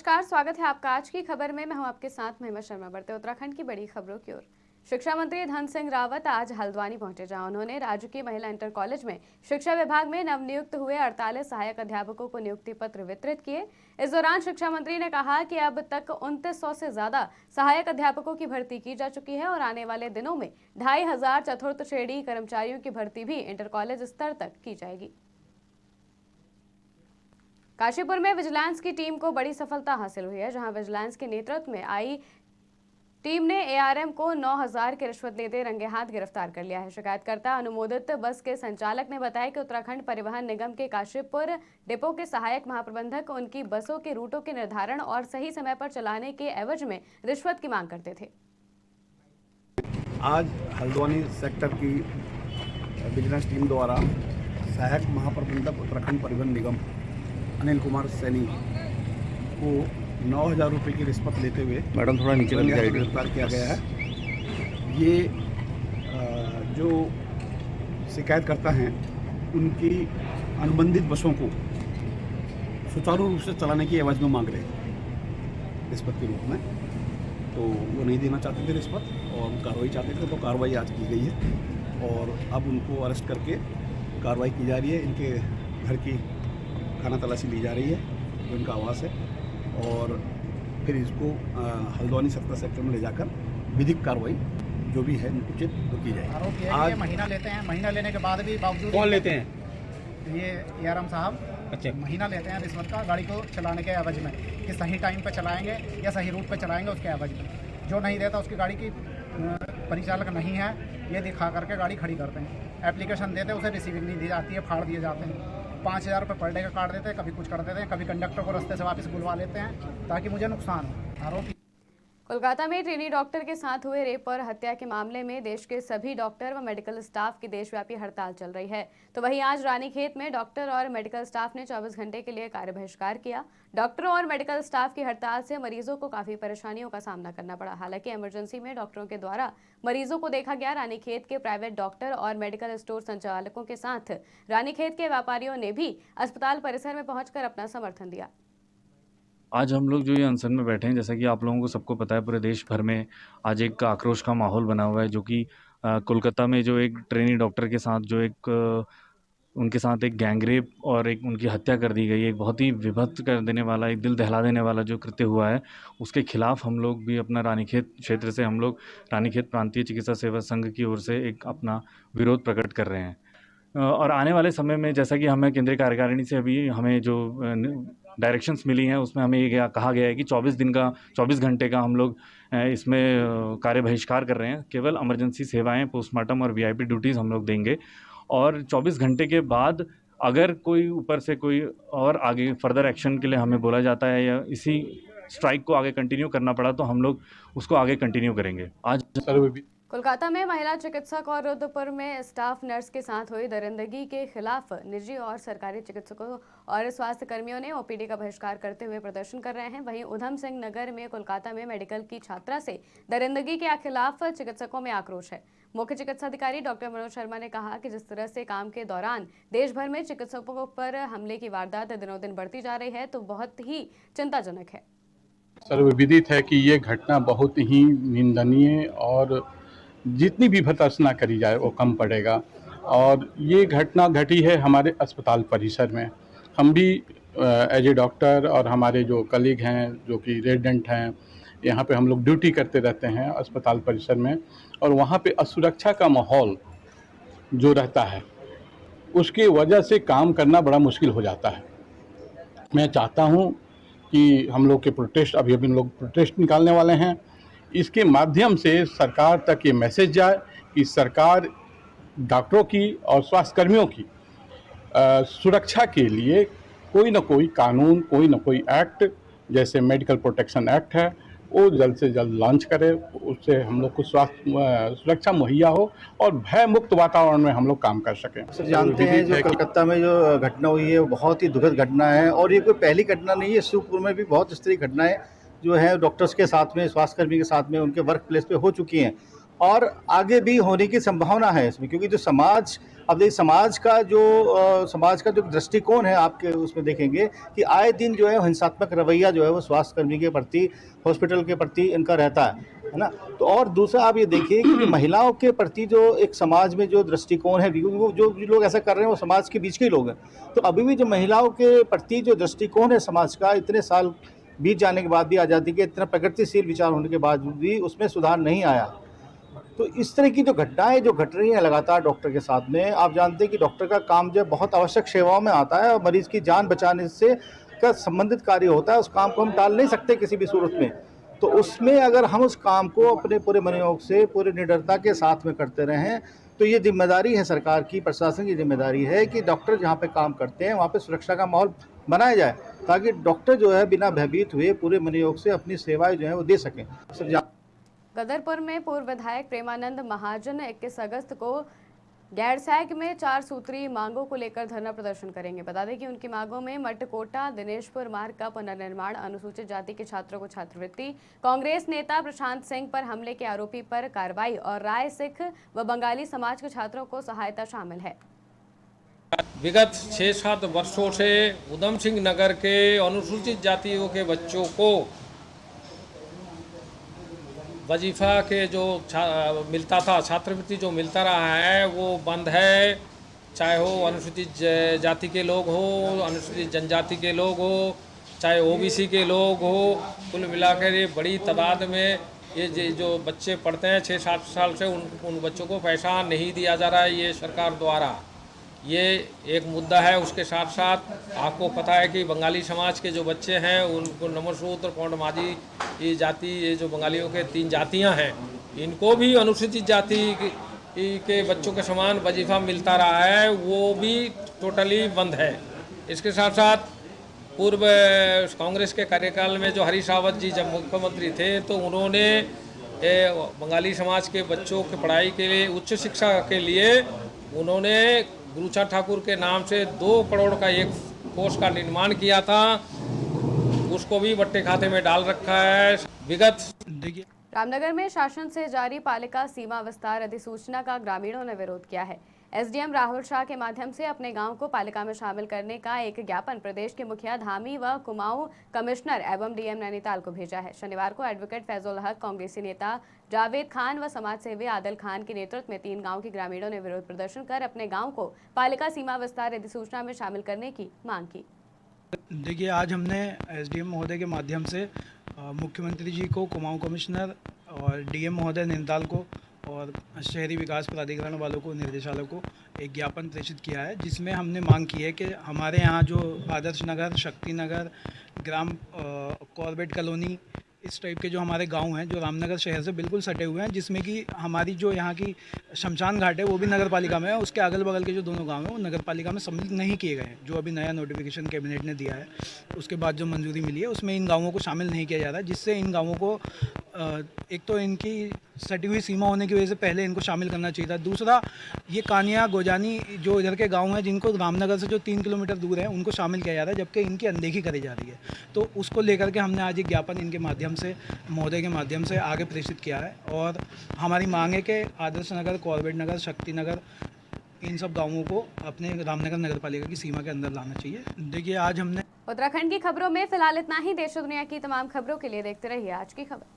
नमस्कार, स्वागत है आपका आज की खबर में। मैं हूं आपके साथ महिमा शर्मा। बढ़ते उत्तराखंड की बड़ी खबरों की ओर। शिक्षा मंत्री धन सिंह रावत आज हल्द्वानी पहुंचे, जहां उन्होंने राजकीय महिला इंटर कॉलेज में शिक्षा विभाग में नवनियुक्त हुए 48 सहायक अध्यापकों को नियुक्ति पत्र वितरित किए। इस दौरान शिक्षा मंत्री ने कहा कि अब तक 2900 से ज्यादा सहायक अध्यापकों की भर्ती की जा चुकी है और आने वाले दिनों में 2500 चतुर्थ श्रेणी कर्मचारियों की भर्ती भी इंटर कॉलेज स्तर तक की जाएगी। काशीपुर में विजिलेंस की टीम को बड़ी सफलता हासिल हुई है, जहां विजिलेंस के नेतृत्व में आई टीम ने एआरएम को 9000 की रिश्वत लेते रंगे हाथ गिरफ्तार कर लिया है। शिकायतकर्ता अनुमोदित बस के संचालक ने बताया कि उत्तराखंड परिवहन निगम के काशीपुर डिपो के सहायक महाप्रबंधक उनकी बसों के रूटों के निर्धारण और सही समय पर चलाने के एवज में रिश्वत की मांग करते थे। आज हल्द्वानी सेक्टर की विजिलेंस टीम द्वारा सहायक महाप्रबंधक उत्तराखंड परिवहन निगम अनिल कुमार सैनी को 9000 रुपये की रिश्वत लेते हुए मैडम थोड़ा नीचे गिरफ्तार किया गया है। ये जो शिकायतकर्ता हैं उनकी अनुबंधित बसों को सुचारू रूप से चलाने की एवज में मांग रहे थे रिश्वत के रूप में। तो वो नहीं देना चाहते थे रिश्वत और कार्रवाई चाहते थे, तो कार्रवाई आज की गई है और अब उनको अरेस्ट करके कार्रवाई की जा रही है। इनके घर की खाना तलाशी ली जा रही है, जो उनका आवास है, और फिर इसको हल्द्वानी सत्ता सेक्टर में ले जाकर विधिक कार्रवाई जो भी है उचित तो की जाएगी। आरोप ये आज महीना लेते हैं, महीना लेने के बाद भी बावजूद कौन लेते हैं? ये एआरएम साहब अच्छा, महीना लेते हैं रिश्वत का गाड़ी को चलाने के एवज में कि सही टाइम पर चलाएंगे या सही रूट पर चलाएंगे, उसके एवज में जो नहीं देता उसकी गाड़ी की परिचालक नहीं है ये दिखा करके गाड़ी खड़ी करते हैं। एप्लीकेशन देते हैं, उसे रिसीविंग नहीं दी जाती है, फाड़ दिए जाते हैं। 5000 रुपये पर डे का काट देते हैं, कभी कुछ कर देते हैं, कभी कंडक्टर को रास्ते से वापस बुलवा लेते हैं ताकि मुझे नुकसान हो। आरोपी कोलकाता में ट्रेनी डॉक्टर के साथ हुए रेप और हत्या के मामले में देश के सभी डॉक्टर व मेडिकल स्टाफ की देशव्यापी हड़ताल चल रही है। तो वहीं आज रानीखेत में डॉक्टर और मेडिकल स्टाफ ने 24 घंटे के लिए कार्य बहिष्कार किया। डॉक्टरों और मेडिकल स्टाफ की हड़ताल से मरीजों को काफी परेशानियों का सामना करना पड़ा। हालांकि इमरजेंसी में डॉक्टरों के द्वारा मरीजों को देखा गया। रानीखेत के प्राइवेट डॉक्टर और मेडिकल स्टोर संचालकों के साथ रानीखेत के व्यापारियों ने भी अस्पताल परिसर में पहुंचकर अपना समर्थन दिया। आज हम लोग जो ये अनशन में बैठे हैं, जैसा कि आप लोगों को सबको पता है, पूरे देश भर में आज एक आक्रोश का माहौल बना हुआ है, जो कि कोलकाता में जो एक ट्रेनी डॉक्टर के साथ जो एक उनके साथ एक गैंगरेप और एक उनकी हत्या कर दी गई, एक बहुत ही विभत्स कर देने वाला, एक दिल दहला देने वाला जो कृत्य हुआ है, उसके खिलाफ हम लोग भी अपना रानीखेत क्षेत्र से हम लोग रानीखेत प्रांतीय चिकित्सा सेवा संघ की ओर से एक अपना विरोध प्रकट कर रहे हैं। और आने वाले समय में जैसा कि हमें केंद्रीय कार्यकारिणी से अभी हमें जो डायरेक्शंस मिली हैं, उसमें हमें ये कहा गया है कि 24 घंटे का हम लोग इसमें कार्य बहिष्कार कर रहे हैं। केवल इमरजेंसी सेवाएं, पोस्टमार्टम और वीआईपी ड्यूटीज़ हम लोग देंगे और 24 घंटे के बाद अगर कोई ऊपर से कोई और आगे फर्दर एक्शन के लिए हमें बोला जाता है या इसी स्ट्राइक को आगे कंटिन्यू करना पड़ा तो हम लोग उसको आगे कंटिन्यू करेंगे। आज कोलकाता में महिला चिकित्सक और रुद्रपुर में स्टाफ नर्स के साथ हुई दरिंदगी के खिलाफ निजी और सरकारी चिकित्सकों और स्वास्थ्य कर्मियों ने ओपीडी का बहिष्कार करते हुए प्रदर्शन कर रहे हैं। वहीं उधम सिंह नगर में कोलकाता में मेडिकल की छात्रा से दरिंदगी के खिलाफ चिकित्सकों में आक्रोश है। मुख्य चिकित्सा अधिकारी डॉक्टर मनोज शर्मा ने कहा कि जिस तरह से काम के दौरान देश भर में चिकित्सकों पर हमले की वारदात दिनों दिन बढ़ती जा रही है, तो बहुत ही चिंताजनक है। सर्वविदित है कि ये घटना बहुत ही निंदनीय और जितनी भी भर्त्सना करी जाए वो कम पड़ेगा। और ये घटना घटी है हमारे अस्पताल परिसर में। हम भी एज ए डॉक्टर और हमारे जो कलीग हैं जो कि रेजिडेंट हैं, यहाँ पे हम लोग ड्यूटी करते रहते हैं अस्पताल परिसर में, और वहाँ पे असुरक्षा का माहौल जो रहता है उसकी वजह से काम करना बड़ा मुश्किल हो जाता है। मैं चाहता हूँ कि हम लोग के प्रोटेस्ट, अभी हम लोग प्रोटेस्ट निकालने वाले हैं, इसके माध्यम से सरकार तक ये मैसेज जाए कि सरकार डॉक्टरों की और स्वास्थ्यकर्मियों की सुरक्षा के लिए कोई ना कोई कानून, कोई ना कोई एक्ट, जैसे मेडिकल प्रोटेक्शन एक्ट है, वो जल्द से जल्द लॉन्च करे। उससे हम लोग को स्वास्थ्य सुरक्षा मुहैया हो और भय मुक्त वातावरण में हम लोग काम कर सकें। सर, जानते हैं जो कलकत्ता में जो घटना हुई है वो बहुत ही दुखद घटना है और ये कोई पहली घटना नहीं है। शिवपुर में भी बहुत इस तरह की घटनाएं जो है डॉक्टर्स के साथ में, स्वास्थ्यकर्मी के साथ में, उनके वर्क प्लेस पे हो चुकी हैं। और आगे भी होने की संभावना है इसमें, क्योंकि जो समाज, अब देखिए समाज का जो दृष्टिकोण है आपके उसमें देखेंगे कि आए दिन जो है हिंसात्मक रवैया जो है वो स्वास्थ्यकर्मी के प्रति, हॉस्पिटल के प्रति इनका रहता है ना। तो और दूसरा आप ये देखिए कि महिलाओं के प्रति जो एक समाज में जो दृष्टिकोण है, क्योंकि वो जो लोग ऐसा कर रहे हैं वो समाज के बीच के ही लोग हैं, तो अभी भी जो महिलाओं के प्रति जो दृष्टिकोण है समाज का, इतने साल बीत जाने के बाद भी, आज़ादी के इतना प्रगतिशील विचार होने के बाद भी उसमें सुधार नहीं आया। तो इस तरह की जो घटनाएं जो घट रही हैं लगातार डॉक्टर के साथ में, आप जानते हैं कि डॉक्टर का काम जो बहुत आवश्यक सेवाओं में आता है और मरीज की जान बचाने से का संबंधित कार्य होता है, उस काम को हम टाल नहीं सकते किसी भी सूरत में। तो उसमें अगर हम उस काम को अपने पूरे मनोयोग से, पूरे निडरता के साथ में करते रहें, तो ये जिम्मेदारी है सरकार की, प्रशासन की जिम्मेदारी है कि डॉक्टर जहाँ पे काम करते हैं वहाँ पे सुरक्षा का माहौल बनाया जाए, ताकि डॉक्टर जो है बिना भयभीत हुए पूरे मनोयोग से अपनी सेवाएं जो है वो दे सकें। गदरपुर में पूर्व विधायक प्रेमानंद महाजन 21 अगस्त को गैरसैग में 4 सूत्री मांगों को लेकर धरना प्रदर्शन करेंगे। बता दें कि उनकी मांगों में मटकोटा दिनेशपुर मार्ग का पुनर्निर्माण, अनुसूचित जाति के छात्रों को छात्रवृत्ति, कांग्रेस नेता प्रशांत सिंह पर हमले के आरोपी पर कार्रवाई और राय सिख व बंगाली समाज के छात्रों को सहायता शामिल है। विगत 6-7 वर्षों से उधम सिंह नगर के अनुसूचित जातियों के बच्चों को वजीफ़ा के जो मिलता था, छात्रवृत्ति जो मिलता रहा है वो बंद है। चाहे हो अनुसूचित जाति के लोग हो, अनुसूचित जनजाति के लोग हो, चाहे ओबीसी के लोग हो, कुल मिलाकर ये बड़ी तादाद में ये जो बच्चे पढ़ते हैं 6-7 साल से उन बच्चों को पैसा नहीं दिया जा रहा है ये सरकार द्वारा। ये एक मुद्दा है। उसके साथ साथ आपको पता है कि बंगाली समाज के जो बच्चे हैं उनको नमोसूत्र, पौंडमाजी, ये जाति, ये जो बंगालियों के 3 जातियां हैं, इनको भी अनुसूचित जाति के बच्चों के समान वजीफ़ा मिलता रहा है, वो भी टोटली बंद है। इसके साथ साथ पूर्व कांग्रेस के कार्यकाल में जो हरीश रावत जी जब मुख्यमंत्री थे तो उन्होंने बंगाली समाज के बच्चों की पढ़ाई के लिए, उच्च शिक्षा के लिए उन्होंने गुरुचा ठाकुर के नाम से 2 करोड़ का एक कोष का निर्माण किया था, उसको भी बट्टे खाते में डाल रखा है। विगत रामनगर में शासन से जारी पालिका सीमा विस्तार अधिसूचना का ग्रामीणों ने विरोध किया है। एसडीएम राहुल शाह के माध्यम से अपने गांव को पालिका में शामिल करने का एक ज्ञापन प्रदेश के मुखिया धामी व कुमाऊं कमिश्नर एवं डीएम नैनीताल को भेजा है। शनिवार को एडवोकेट फैजुल हक, कांग्रेसी नेता जावेद खान व समाज सेवी आदिल खान के नेतृत्व में 3 गांव के ग्रामीणों ने विरोध प्रदर्शन कर अपने गांव को पालिका सीमा विस्तार अधिसूचना में शामिल करने की मांग की। देखिए, आज हमने एसडीएम महोदय के माध्यम से मुख्यमंत्री जी को, कुमाऊं कमिश्नर और डीएम महोदय नैनीताल को और शहरी विकास प्राधिकरण वालों को, निर्देशालय को एक ज्ञापन प्रेषित किया है, जिसमें हमने मांग की है कि हमारे यहाँ जो आदर्श नगर, शक्ति नगर, ग्राम कॉर्बेट कॉलोनी, इस टाइप के जो हमारे गांव हैं जो रामनगर शहर से बिल्कुल सटे हुए हैं, जिसमें कि हमारी जो यहाँ की शमशान घाट है वो भी नगर पालिका में है, उसके अगल बगल के जो दोनों गांव हैं वो नगर पालिका में सम्मिलित नहीं किए गए हैं। जो अभी नया नोटिफिकेशन कैबिनेट ने दिया है उसके बाद जो मंजूरी मिली है उसमें इन गाँवों को शामिल नहीं किया जा रहा है, जिससे इन गाँवों को एक तो इनकी सटी हुई सीमा होने की वजह से पहले इनको शामिल करना चाहिए था। दूसरा, ये कानिया, गोजानी जो इधर के गांव हैं जिनको रामनगर से जो 3 किलोमीटर दूर है उनको शामिल किया जा रहा है, जबकि इनकी अनदेखी करी जा रही है। तो उसको लेकर के हमने आज एक ज्ञापन इनके माध्यम से, महोदय के माध्यम से आगे प्रेषित किया है और हमारी मांग है कि आदर्श नगर, कॉर्बेट नगर, शक्ति नगर, इन सब गाँवों को अपने रामनगर नगर पालिका की सीमा के अंदर लाना चाहिए। देखिए, आज हमने उत्तराखंड की खबरों में फिलहाल इतना ही। देश और दुनिया की तमाम खबरों के लिए देखते रहिए आज की खबर।